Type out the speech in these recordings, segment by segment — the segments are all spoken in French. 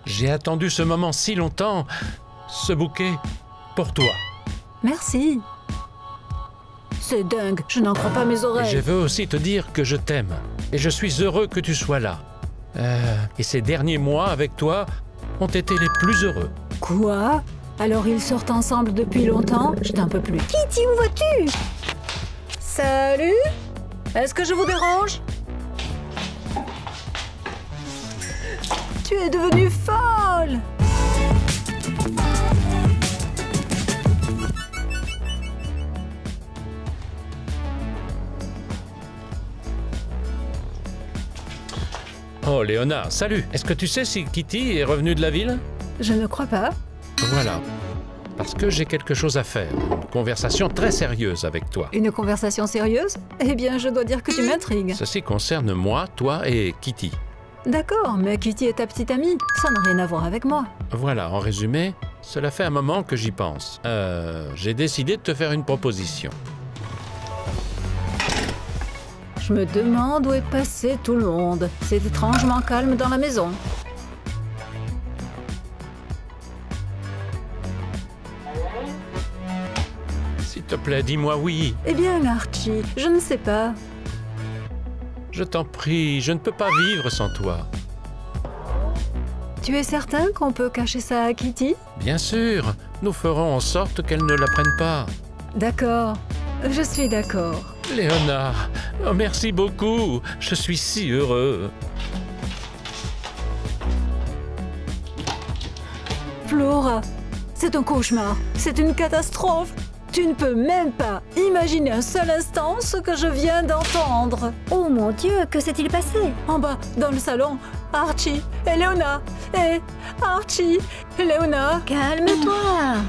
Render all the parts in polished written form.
J'ai attendu ce moment si longtemps. Ce bouquet, pour toi. Merci. C'est dingue, je n'en crois pas mes Et oreilles. je veux aussi te dire que je t'aime. Et je suis heureux que tu sois là. Et ces derniers mois avec toi ont été les plus heureux. Quoi? Alors ils sortent ensemble depuis longtemps? Je t'en peux plus. Kitty, où vas-tu? Salut? Est-ce que je vous dérange? Tu es devenue folle! Oh, Léona, salut. Est-ce que tu sais si Kitty est revenue de la ville? Je ne crois pas. Voilà. Parce que j'ai quelque chose à faire. Une conversation très sérieuse avec toi. Une conversation sérieuse? Eh bien, je dois dire que tu m'intrigues. Ceci concerne moi, toi et Kitty. D'accord, mais Kitty est ta petite amie. Ça n'a rien à voir avec moi. Voilà, en résumé, cela fait un moment que j'y pense. J'ai décidé de te faire une proposition. Je me demande où est passé tout le monde. C'est étrangement calme dans la maison. S'il te plaît, dis-moi oui. Eh bien, Archie, je ne sais pas. Je t'en prie, je ne peux pas vivre sans toi. Tu es certain qu'on peut cacher ça à Kitty? Bien sûr, nous ferons en sorte qu'elle ne l'apprenne pas. D'accord, je suis d'accord. Léona, oh, merci beaucoup. Je suis si heureux. Flora, c'est un cauchemar, c'est une catastrophe. Tu ne peux même pas imaginer un seul instant ce que je viens d'entendre. Oh mon Dieu, que s'est-il passé? En bas, dans le salon, Archie et Léona. Et Archie, Léona. Calme-toi.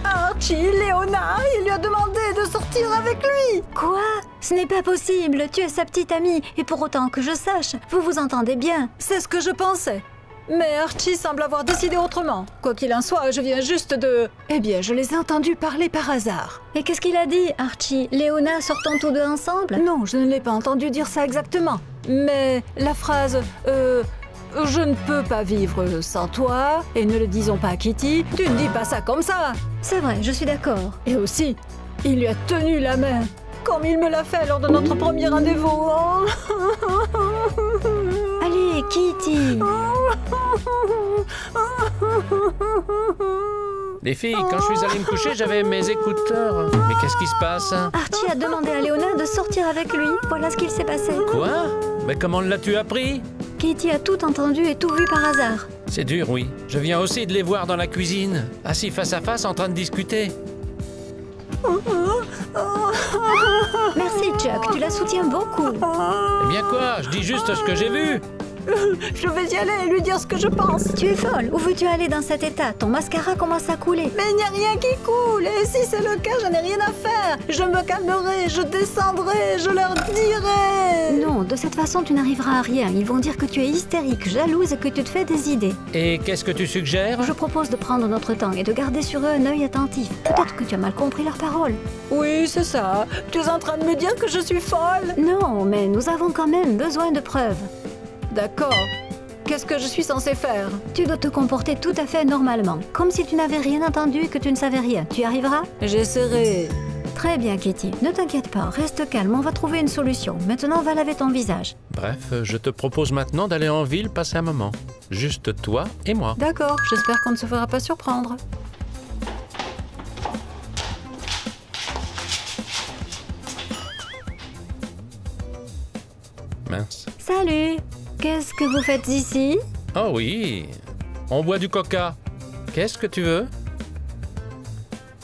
Archie, Léona, il lui a demandé de sortir avec lui. Quoi? Ce n'est pas possible, tu es sa petite amie, et pour autant que je sache, vous vous entendez bien. C'est ce que je pensais. Mais Archie semble avoir décidé autrement. Quoi qu'il en soit, je viens juste de... Eh bien, je les ai entendus parler par hasard. Et qu'est-ce qu'il a dit, Archie? Léona, sortons tous deux ensemble? Non, je ne l'ai pas entendu dire ça exactement. Mais la phrase je ne peux pas vivre sans toi, et ne le disons pas à Kitty, tu ne dis pas ça comme ça. C'est vrai, je suis d'accord. Et aussi, il lui a tenu la main, comme il me l'a fait lors de notre premier rendez-vous. Oh. Allez, Kitty. Les filles, quand je suis allé me coucher, j'avais mes écouteurs. Mais qu'est-ce qui se passe? Archie a demandé à Léona de sortir avec lui. Voilà ce qu'il s'est passé. Quoi? Mais comment l'as-tu appris? Kitty a tout entendu et tout vu par hasard. C'est dur, oui. Je viens aussi de les voir dans la cuisine, assis face à face en train de discuter. Merci, Chuck, tu la soutiens beaucoup. Eh bien quoi? Je dis juste ce que j'ai vu. Je vais y aller et lui dire ce que je pense. Tu es folle. Où veux-tu aller dans cet état? Ton mascara commence à couler. Mais il n'y a rien qui coule. Et si c'est le cas, je n'ai rien à faire. Je me calmerai, je descendrai, je leur dirai. Non, de cette façon, tu n'arriveras à rien. Ils vont dire que tu es hystérique, jalouse et que tu te fais des idées. Et qu'est-ce que tu suggères? Je propose de prendre notre temps et de garder sur eux un œil attentif. Peut-être que tu as mal compris leurs paroles. Oui, c'est ça. Tu es en train de me dire que je suis folle? Non, mais nous avons quand même besoin de preuves. D'accord. Qu'est-ce que je suis censée faire? Tu dois te comporter tout à fait normalement, comme si tu n'avais rien entendu et que tu ne savais rien. Tu y arriveras? J'essaierai. Très bien, Kitty. Ne t'inquiète pas, reste calme, on va trouver une solution. Maintenant, va laver ton visage. Bref, je te propose maintenant d'aller en ville passer un moment. Juste toi et moi. D'accord, j'espère qu'on ne se fera pas surprendre. Mince. Salut! Qu'est-ce que vous faites ici? Oh oui, on boit du coca. Qu'est-ce que tu veux?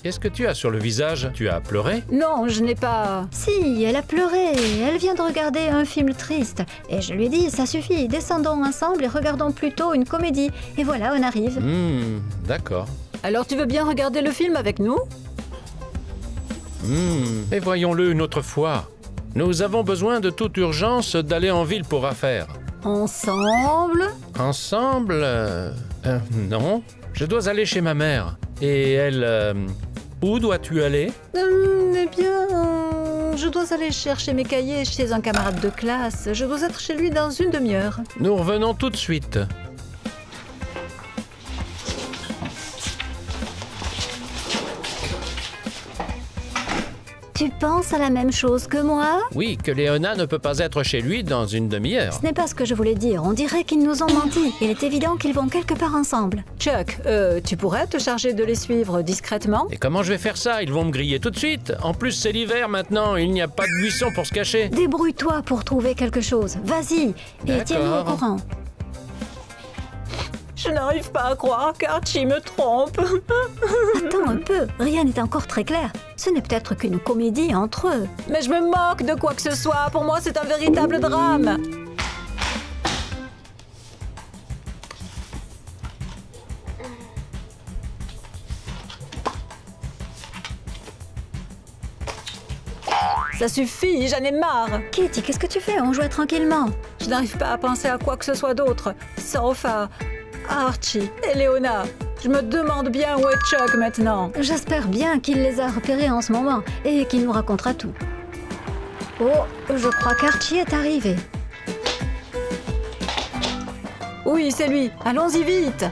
Qu'est-ce que tu as sur le visage? Tu as pleuré? Non, je n'ai pas... Si, elle a pleuré. Elle vient de regarder un film triste. Et je lui ai dit, ça suffit, descendons ensemble et regardons plutôt une comédie. Et voilà, on arrive. D'accord. Alors tu veux bien regarder le film avec nous? Mais voyons-le une autre fois. Nous avons besoin de toute urgence d'aller en ville pour affaires. Ensemble? Ensemble? Non. Je dois aller chez ma mère. Et elle... où dois-tu aller? Eh bien... je dois aller chercher mes cahiers chez un camarade de classe. Je dois être chez lui dans une demi-heure. Nous revenons tout de suite. Tu penses à la même chose que moi? Oui, que Léona ne peut pas être chez lui dans une demi-heure. Ce n'est pas ce que je voulais dire. On dirait qu'ils nous ont menti. Il est évident qu'ils vont quelque part ensemble. Chuck, tu pourrais te charger de les suivre discrètement? Et comment je vais faire ça? Ils vont me griller tout de suite. En plus, c'est l'hiver maintenant, il n'y a pas de buisson pour se cacher. Débrouille-toi pour trouver quelque chose. Vas-y et tiens-nous au courant. Je n'arrive pas à croire qu'Archie me trompe. Attends un peu, rien n'est encore très clair. Ce n'est peut-être qu'une comédie entre eux. Mais je me moque de quoi que ce soit. Pour moi, c'est un véritable drame. Ça suffit, j'en ai marre. Kitty, qu'est-ce que tu fais? On jouait tranquillement. Je n'arrive pas à penser à quoi que ce soit d'autre, sauf à Archie et Léona. Je me demande bien où est Chuck maintenant. J'espère bien qu'il les a repérés en ce moment et qu'il nous racontera tout. Oh, je crois qu'Archie est arrivé. Oui, c'est lui. Allons-y vite.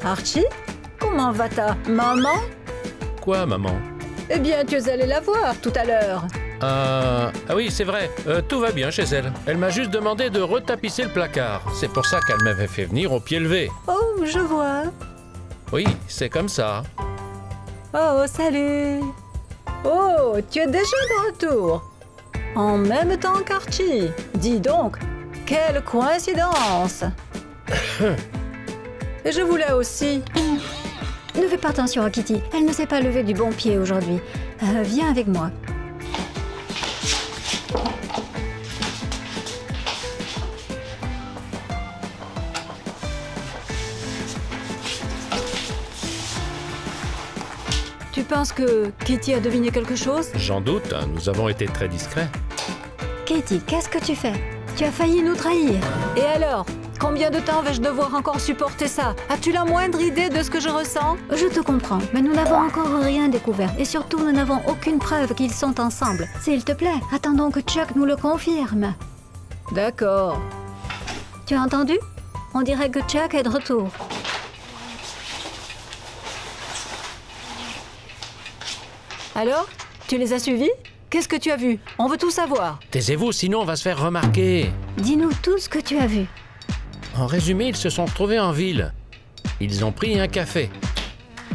Archie, comment va ta maman? Quoi, maman? Eh bien, tu es allé la voir tout à l'heure. Ah oui, c'est vrai. Tout va bien chez elle. Elle m'a juste demandé de retapisser le placard. C'est pour ça qu'elle m'avait fait venir au pied levé. Oh, je vois. Oui, c'est comme ça. Oh, salut. Oh, tu es déjà de retour. En même temps qu'Archie. Dis donc, quelle coïncidence. Et je voulais aussi. Ne fais pas attention à Kitty. Elle ne s'est pas levée du bon pied aujourd'hui. Viens avec moi. Tu penses que Kitty a deviné quelque chose? J'en doute, hein, nous avons été très discrets. Kitty, qu'est-ce que tu fais? Tu as failli nous trahir. Et alors? Combien de temps vais-je devoir encore supporter ça? As-tu la moindre idée de ce que je ressens? Je te comprends, mais nous n'avons encore rien découvert. Et surtout, nous n'avons aucune preuve qu'ils sont ensemble. S'il te plaît, attendons que Chuck nous le confirme. D'accord. Tu as entendu? On dirait que Chuck est de retour. Alors? Tu les as suivis? Qu'est-ce que tu as vu? On veut tout savoir. Taisez-vous, sinon on va se faire remarquer. Dis-nous tout ce que tu as vu. En résumé, ils se sont retrouvés en ville. Ils ont pris un café.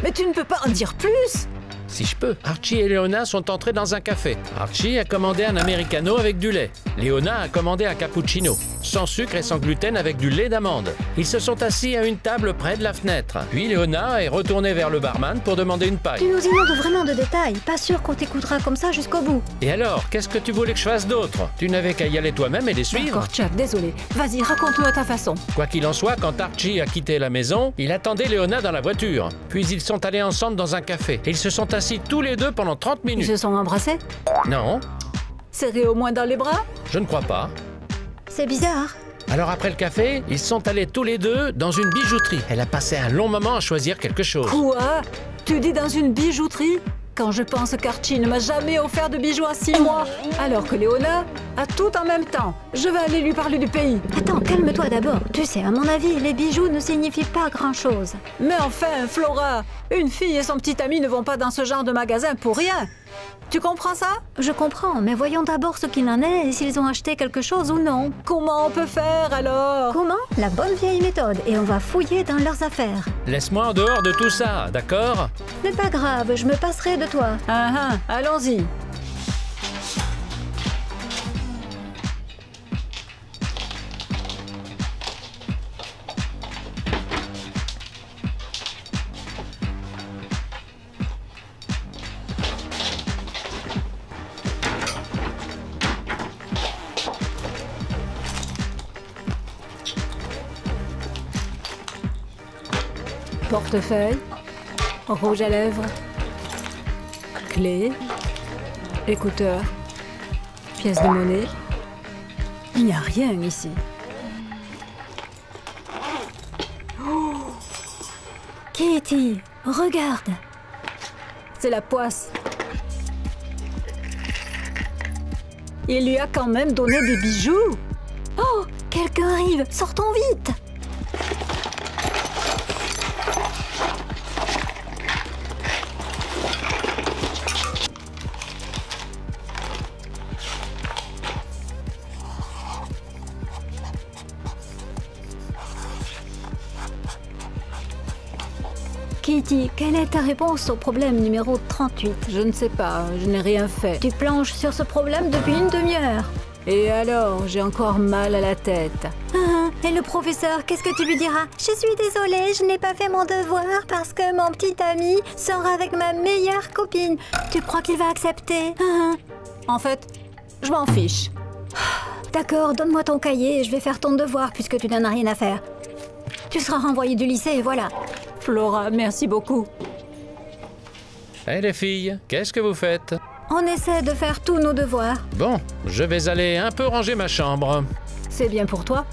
Mais tu ne peux pas en dire plus! Si je peux. Archie et Léona sont entrés dans un café. Archie a commandé un americano avec du lait. Léona a commandé un cappuccino, sans sucre et sans gluten avec du lait d'amande. Ils se sont assis à une table près de la fenêtre. Puis Léona est retournée vers le barman pour demander une Tu paille. nous inondes vraiment de détails. Pas sûr qu'on t'écoutera comme ça jusqu'au bout. Et alors, qu'est-ce que tu voulais que je fasse d'autre? Tu n'avais qu'à y aller toi-même et les suivre. D'accord, Chuck, désolé. Vas-y, raconte-nous à ta façon. Quoi qu'il en soit, quand Archie a quitté la maison, il attendait Léona dans la voiture. Puis ils sont allés ensemble dans un café. Et ils se sont assis tous les deux pendant 30 Ils minutes. se sont embrassés? Non, Serrés au moins dans les bras? je ne crois pas. C'est bizarre. Alors après le café, ils sont allés tous les deux dans une bijouterie. Elle a passé un long moment à choisir quelque chose. Quoi? Tu dis dans une bijouterie? Quand je pense qu'Archie ne m'a jamais offert de bijoux en 6 mois, alors que Léona a tout en même temps. Je vais aller lui parler du pays. Attends, calme-toi d'abord. Tu sais, à mon avis, les bijoux ne signifient pas grand-chose. Mais enfin, Flora, une fille et son petit ami ne vont pas dans ce genre de magasin pour rien. Tu comprends ça? Je comprends, mais voyons d'abord ce qu'il en est et s'ils ont acheté quelque chose ou non. Comment on peut faire alors? Comment? La bonne vieille méthode, et on va fouiller dans leurs affaires. Laisse-moi en dehors de tout ça, d'accord? Ce n'est pas grave, je me passerai de toi. Allons-y. Portefeuille, rouge à lèvres, clé, écouteurs, pièces de monnaie. Il n'y a rien ici. Kitty, regarde. C'est la poisse. Il lui a quand même donné des bijoux. Oh, Quelqu'un arrive, sortons vite! Kitty, quelle est ta réponse au problème numéro 38? Je ne sais pas, je n'ai rien fait. Tu planches sur ce problème depuis une demi-heure. Et alors, j'ai encore mal à la tête. Et le professeur, qu'est-ce que tu lui diras? Je suis désolée, je n'ai pas fait mon devoir parce que mon petit ami sort avec ma meilleure copine. Tu crois qu'il va accepter? En fait, je m'en fiche. D'accord, donne-moi ton cahier et je vais faire ton devoir puisque tu n'en as rien à faire. Tu seras renvoyé du lycée et voilà. Flora, merci beaucoup. Hé les filles, qu'est-ce que vous faites? On essaie de faire tous nos devoirs. Bon, je vais aller un peu ranger ma chambre. C'est bien pour toi.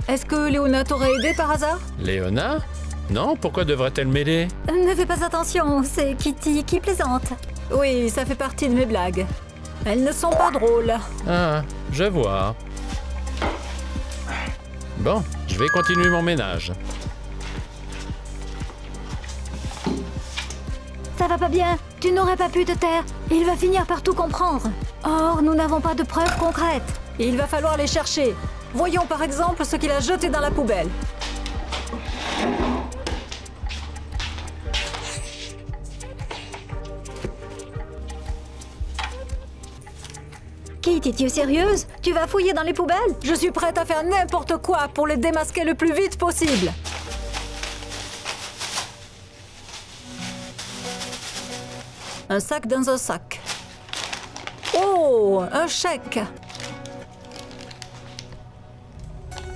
Est-ce que Léona t'aurait aidé par hasard? Léona? Non, pourquoi devrait-elle m'aider? Ne fais pas attention, c'est Kitty qui plaisante. Oui, ça fait partie de mes blagues. Elles ne sont pas drôles. Ah, je vois. Bon, je vais continuer mon ménage. Ça va pas bien, tu n'aurais pas pu te taire. Il va finir par tout comprendre. Or, nous n'avons pas de preuves concrètes. Il va falloir les chercher. Voyons par exemple ce qu'il a jeté dans la poubelle. Kitty, tu es sérieuse? Tu vas fouiller dans les poubelles? Je suis prête à faire n'importe quoi pour les démasquer le plus vite possible. Un sac dans un sac. Oh, un chèque.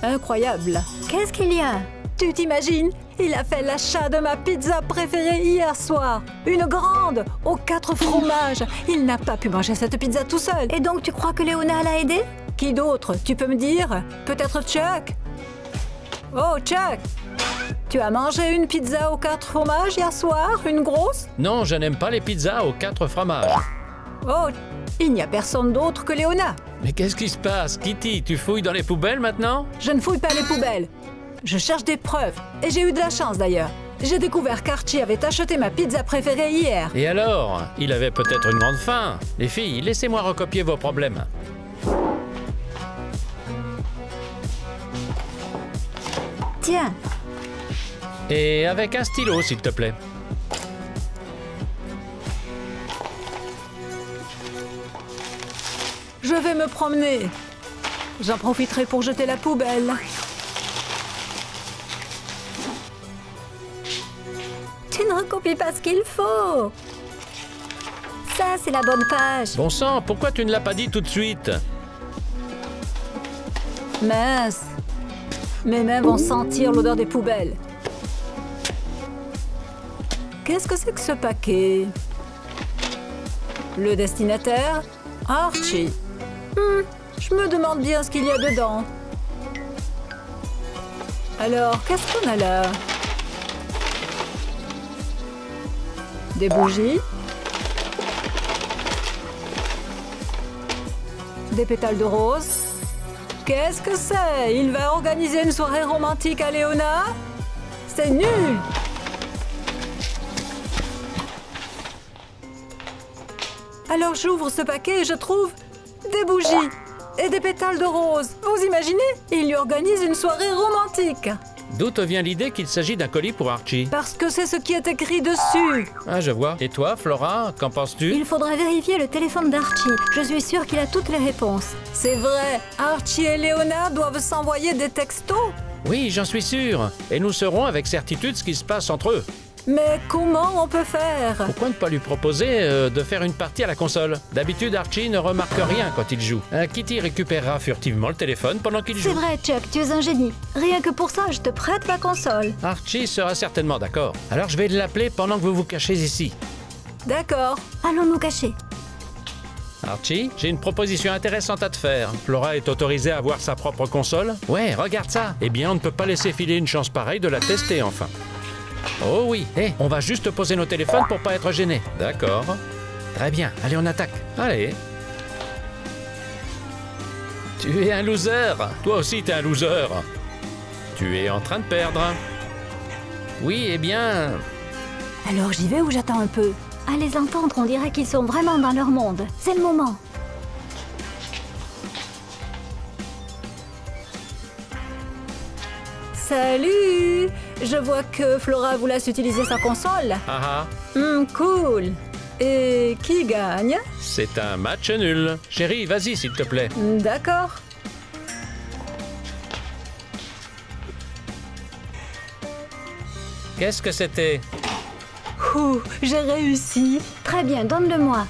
Incroyable. Qu'est-ce qu'il y a? Tu t'imagines? Il a fait l'achat de ma pizza préférée hier soir. Une grande, aux 4 fromages. Il n'a pas pu manger cette pizza tout seul. Et donc tu crois que Léona l'a aidé? Qui d'autre? Tu peux me dire? Peut-être Chuck? Oh, Chuck! Tu as mangé une pizza aux 4 fromages hier soir? Une grosse? Non, je n'aime pas les pizzas aux 4 fromages. Oh, il n'y a personne d'autre que Léona. Mais qu'est-ce qui se passe? Kitty, tu fouilles dans les poubelles maintenant? Je ne fouille pas les poubelles. Je cherche des preuves. Et j'ai eu de la chance d'ailleurs. J'ai découvert qu'Archie avait acheté ma pizza préférée hier. Et alors? Il avait peut-être une grande faim. Les filles, laissez-moi recopier vos problèmes. Tiens. Et avec un stylo, s'il te plaît. Je vais me promener. J'en profiterai pour jeter la poubelle. Tu ne recopies pas ce qu'il faut. Ça, c'est la bonne page. Bon sang, pourquoi tu ne l'as pas dit tout de suite? Mince. Mes mains vont sentir l'odeur des poubelles. Qu'est-ce que c'est que ce paquet? Le destinataire? Archie. Je me demande bien ce qu'il y a dedans. Alors, qu'est-ce qu'on a là? Des bougies? Des pétales de rose? Qu'est-ce que c'est? Il va organiser une soirée romantique à Léona? C'est nul! Alors j'ouvre ce paquet et je trouve des bougies et des pétales de rose. Vous imaginez? Il lui organise une soirée romantique. D'où te vient l'idée qu'il s'agit d'un colis pour Archie? Parce que c'est ce qui est écrit dessus. Ah, je vois. Et toi, Flora, qu'en penses-tu? Il faudrait vérifier le téléphone d'Archie. Je suis sûre qu'il a toutes les réponses. C'est vrai, Archie et Léona doivent s'envoyer des textos. Oui, j'en suis sûr. Et nous saurons avec certitude ce qui se passe entre eux. Mais comment on peut faire? Pourquoi ne pas lui proposer de faire une partie à la console? D'habitude, Archie ne remarque rien quand il joue. Kitty récupérera furtivement le téléphone pendant qu'il joue. C'est vrai, Chuck, tu es un génie. Rien que pour ça, je te prête la console. Archie sera certainement d'accord. Alors je vais l'appeler pendant que vous vous cachez ici. D'accord. Allons nous cacher. Archie, j'ai une proposition intéressante à te faire. Flora est autorisée à avoir sa propre console? Ouais, regarde ça. Eh bien, on ne peut pas laisser filer une chance pareille de la tester enfin. Oh oui, on va juste poser nos téléphones pour pas être gênés. D'accord. Très bien, allez, on attaque. Allez. Tu es un loser. Toi aussi, t'es un loser. Tu es en train de perdre. Oui, eh bien... Alors j'y vais ou j'attends un peu? À les entendre, on dirait qu'ils sont vraiment dans leur monde. C'est le moment. Salut! Je vois que Flora vous laisse utiliser sa console. Ah ah, Cool. Et qui gagne? c'est un match nul. Chérie, vas-y, s'il te plaît. D'accord. Qu'est-ce que c'était? Ouh, j'ai réussi. Très bien, donne-le-moi.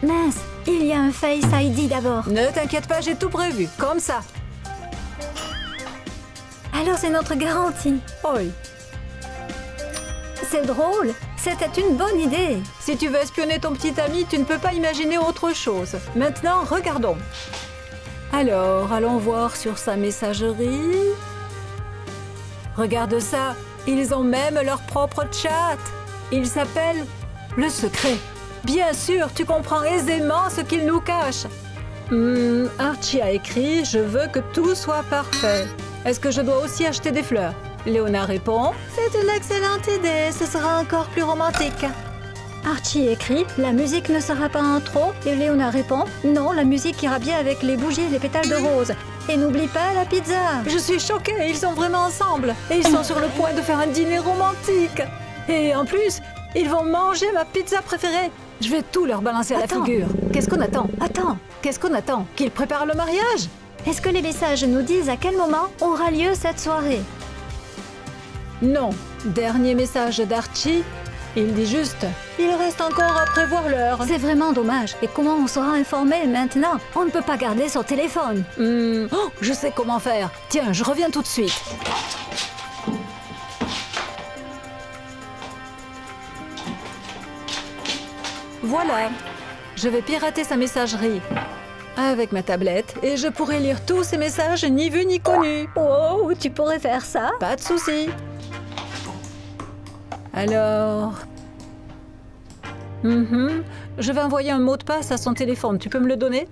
Mince, il y a un Face ID d'abord. Ne t'inquiète pas, j'ai tout prévu. Comme ça. Alors c'est notre garantie. Oi. C'est drôle. C'était une bonne idée. Si tu veux espionner ton petit ami, tu ne peux pas imaginer autre chose. Maintenant, regardons. Alors, allons voir sur sa messagerie. Regarde ça, ils ont même leur propre chat. Il s'appelle le secret. Bien sûr, tu comprends aisément ce qu'il nous cache. Archie a écrit « Je veux que tout soit parfait ». Est-ce que je dois aussi acheter des fleurs? Léona répond « C'est une excellente idée, ce sera encore plus romantique ». Archie écrit « La musique ne sera pas en trop » et Léona répond « Non, la musique ira bien avec les bougies et les pétales de rose. Et n'oublie pas la pizza !» Je suis choquée, ils sont vraiment ensemble. Et ils sont sur le point de faire un dîner romantique. Et en plus, ils vont manger ma pizza préférée. Je vais tout leur balancer à la Attends. figure. Qu'est-ce qu'on attend? Attends, Qu'est-ce qu'on attend? Qu'ils préparent le mariage? est-ce que les messages nous disent à quel moment aura lieu cette soirée? Non. Dernier message d'Archie. Il dit juste « Il reste encore à prévoir l'heure. C'est vraiment dommage. Et comment on sera informé maintenant? On ne peut pas garder son téléphone. » Oh, je sais comment faire. Tiens, je reviens tout de suite. Voilà. Je vais pirater sa messagerie avec ma tablette et je pourrai lire tous ses messages ni vus ni connus. Oh, tu pourrais faire ça? Pas de souci. Alors... Je vais envoyer un mot de passe à son téléphone. Tu peux me le donner?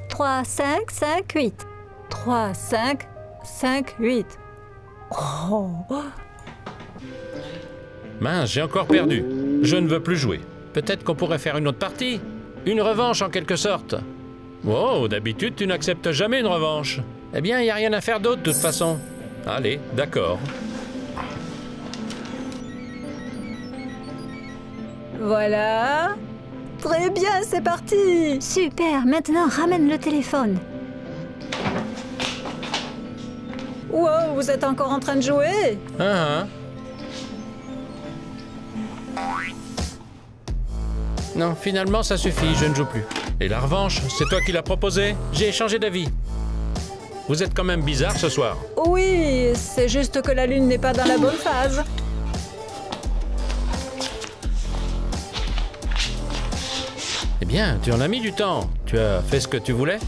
3, 5, 5, 8. 3, 5, 5, 8. Oh. Mince, j'ai encore perdu. Je ne veux plus jouer. Peut-être qu'on pourrait faire une autre partie. Une revanche en quelque sorte. Wow, d'habitude tu n'acceptes jamais une revanche. Eh bien, il n'y a rien à faire d'autre de toute façon. Allez, d'accord. Voilà. Très bien, c'est parti. Super, maintenant ramène le téléphone. Wow, vous êtes encore en train de jouer? Ah, Non, finalement, ça suffit, je ne joue plus. Et la revanche, c'est toi qui l'as proposé? J'ai changé d'avis. Vous êtes quand même bizarre ce soir. Oui, c'est juste que la lune n'est pas dans la bonne phase. Eh bien, tu en as mis du temps. Tu as fait ce que tu voulais?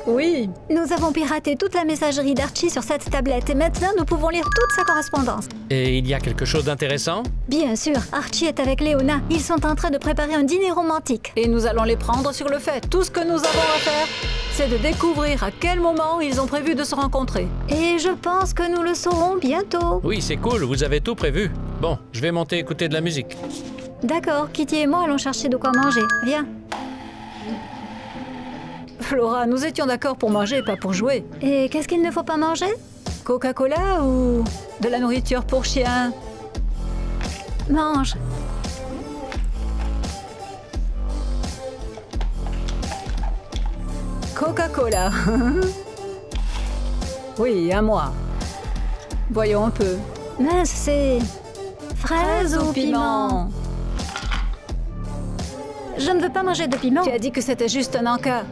Oui. Nous avons piraté toute la messagerie d'Archie sur cette tablette et maintenant nous pouvons lire toute sa correspondance. Et il y a quelque chose d'intéressant? Bien sûr, Archie est avec Léona. Ils sont en train de préparer un dîner romantique. Et nous allons les prendre sur le fait. Tout ce que nous avons à faire, c'est de découvrir à quel moment ils ont prévu de se rencontrer. Et je pense que nous le saurons bientôt. Oui, c'est cool, vous avez tout prévu. Bon, je vais monter écouter de la musique. D'accord, Kitty et moi allons chercher de quoi manger. Viens. Flora, nous étions d'accord pour manger, pas pour jouer. Et qu'est-ce qu'il ne faut pas manger? Coca-Cola ou de la nourriture pour chien? Mange. Coca-Cola. Oui, à moi. Voyons un peu. Mince, c'est... Fraise ou piment? Je ne veux pas manger de piment. Tu as dit que c'était juste un encas.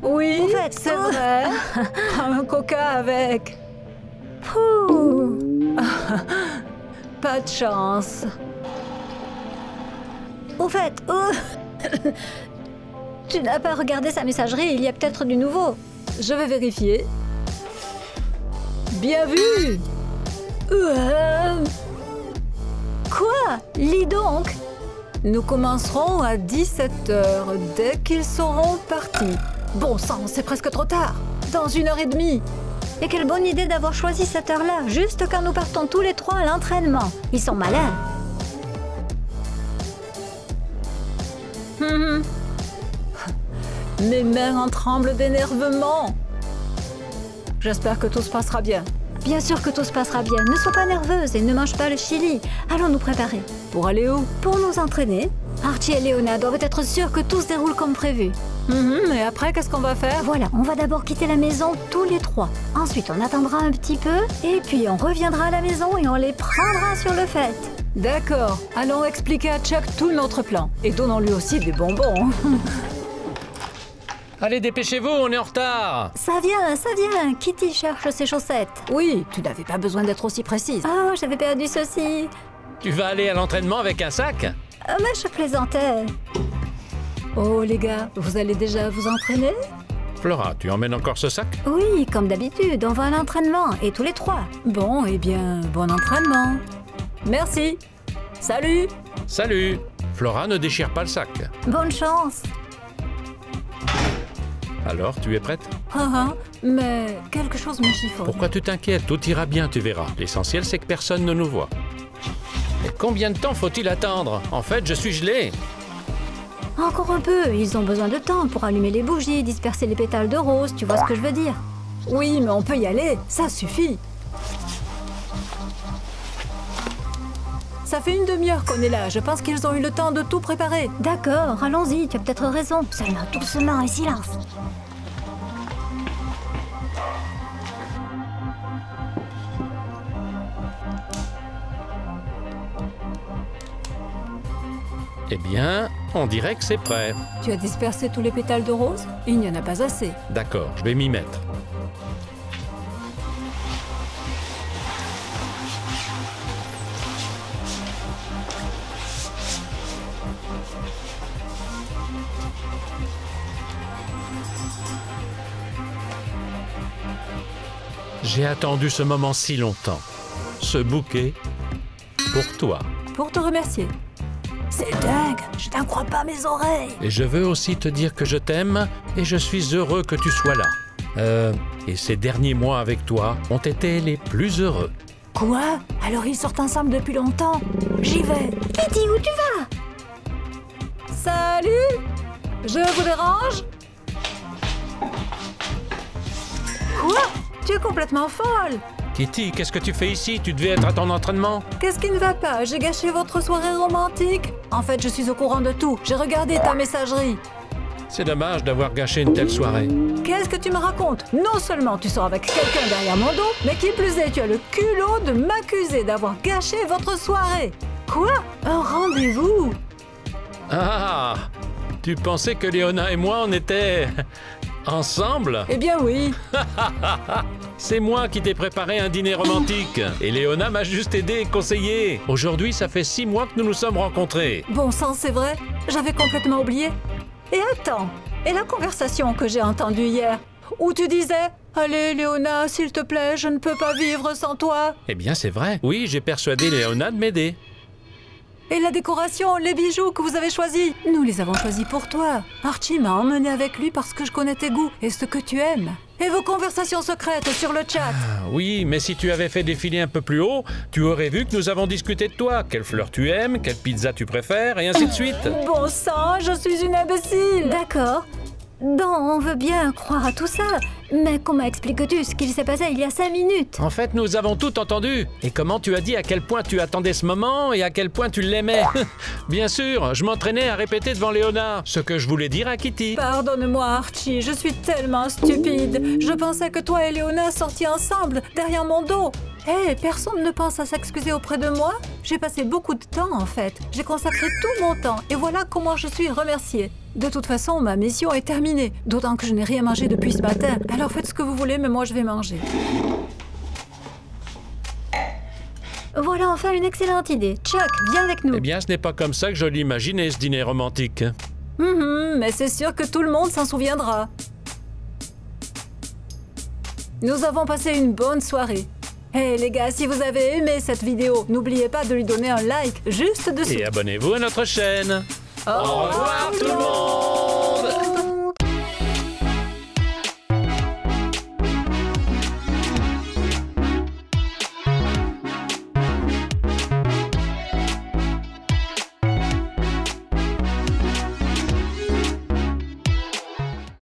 Oui, Au fait, c'est vrai. Un coca avec. Pouh. Pas de chance. Au fait, tu n'as pas regardé sa messagerie, il y a peut-être du nouveau. Je vais vérifier. Bien vu. Quoi? Lis donc. Nous commencerons à 17 h, dès qu'ils seront partis. Bon sang, c'est presque trop tard. Dans 1h30. Et quelle bonne idée d'avoir choisi cette heure-là, juste quand nous partons tous les trois à l'entraînement. Ils sont malins. Mes mains en tremblent d'énervement. J'espère que tout se passera bien. Bien sûr que tout se passera bien. Ne sois pas nerveuse et ne mange pas le chili. Allons nous préparer. Pour aller où? Pour nous entraîner. Archie et Léona doivent être sûrs que tout se déroule comme prévu. Et après, qu'est-ce qu'on va faire? Voilà, on va d'abord quitter la maison tous les trois. Ensuite, on attendra un petit peu. Et puis, on reviendra à la maison et on les prendra sur le fait. D'accord. Allons expliquer à Chuck tout notre plan. Et donnons-lui aussi des bonbons. Allez, dépêchez-vous, on est en retard. Ça vient. Kitty cherche ses chaussettes. Oui, tu n'avais pas besoin d'être aussi précise. Oh, j'avais perdu ceci. Tu vas aller à l'entraînement avec un sac? Mais je plaisantais. Oh les gars, vous allez déjà vous entraîner? Flora, tu emmènes encore ce sac? Oui, comme d'habitude, on va à l'entraînement, et tous les trois. Bon, eh bien, bon entraînement. Merci. Salut. Salut. Flora, ne déchire pas le sac. Bonne chance. Alors, tu es prête? Mais quelque chose me chiffonne. Pourquoi tu t'inquiètes? Tout ira bien, tu verras. L'essentiel, c'est que personne ne nous voit. Et combien de temps faut-il attendre? En fait, je suis gelé. Encore un peu, ils ont besoin de temps pour allumer les bougies, disperser les pétales de rose, tu vois ce que je veux dire? Oui, mais on peut y aller, ça suffit. Ça fait une demi-heure qu'on est là, je pense qu'ils ont eu le temps de tout préparer. D'accord, allons-y, tu as peut-être raison. Seulement doucement et silence. Eh bien, on dirait que c'est prêt. Tu as dispersé tous les pétales de rose? Il n'y en a pas assez. D'accord, je vais m'y mettre. J'ai attendu ce moment si longtemps. Ce bouquet, pour toi. Pour te remercier. C'est dingue, je n'en crois pas mes oreilles. Et je veux aussi te dire que je t'aime et je suis heureux que tu sois là. Et ces derniers mois avec toi ont été les plus heureux. Quoi? Alors ils sortent ensemble depuis longtemps? J'y vais. Kitty, où tu vas? Salut! Je vous dérange? Quoi? Tu es complètement folle! Kitty, qu'est-ce que tu fais ici? Tu devais être à ton entraînement. Qu'est-ce qui ne va pas? J'ai gâché votre soirée romantique? En fait, je suis au courant de tout. J'ai regardé ta messagerie. C'est dommage d'avoir gâché une telle soirée. Qu'est-ce que tu me racontes? Non seulement tu sors avec quelqu'un derrière mon dos, mais qui plus est, tu as le culot de m'accuser d'avoir gâché votre soirée. Quoi? Un rendez-vous? Ah! Tu pensais que Léona et moi, on était ensemble? Eh bien oui. C'est moi qui t'ai préparé un dîner romantique. Et Léona m'a juste aidé et conseillé. Aujourd'hui, ça fait 6 mois que nous nous sommes rencontrés. Bon sang, c'est vrai? J'avais complètement oublié. Et attends, et la conversation que j'ai entendue hier, où tu disais « Allez, Léona, s'il te plaît, je ne peux pas vivre sans toi ». Eh bien, c'est vrai. Oui, j'ai persuadé Léona de m'aider. Et la décoration, les bijoux que vous avez choisis, nous les avons choisis pour toi. Archie m'a emmené avec lui parce que je connais tes goûts et ce que tu aimes. Et vos conversations secrètes sur le chat. Oui, mais si tu avais fait défiler un peu plus haut, tu aurais vu que nous avons discuté de toi. Quelle fleur tu aimes, quelle pizza tu préfères, et ainsi de suite. Bon sang, je suis une imbécile. D'accord. Bon, on veut bien croire à tout ça. Mais comment expliques-tu ce qu'il s'est passé il y a 5 minutes? En fait, nous avons tout entendu. Et comment tu as dit à quel point tu attendais ce moment et à quel point tu l'aimais. Bien sûr, je m'entraînais à répéter devant Léona ce que je voulais dire à Kitty. Pardonne-moi, Archie, je suis tellement stupide. Je pensais que toi et Léona sortiez ensemble, derrière mon dos. Hé, personne ne pense à s'excuser auprès de moi? J'ai passé beaucoup de temps, en fait. J'ai consacré tout mon temps, et voilà comment je suis remerciée. De toute façon, ma mission est terminée, d'autant que je n'ai rien mangé depuis ce matin. Alors faites ce que vous voulez, mais moi je vais manger. Voilà enfin une excellente idée. Chuck, viens avec nous. Eh bien, ce n'est pas comme ça que je l'imaginais, ce dîner romantique. Mais c'est sûr que tout le monde s'en souviendra. Nous avons passé une bonne soirée. Hey les gars, si vous avez aimé cette vidéo, n'oubliez pas de lui donner un like juste dessous. Et abonnez-vous à notre chaîne. Au revoir tout le monde!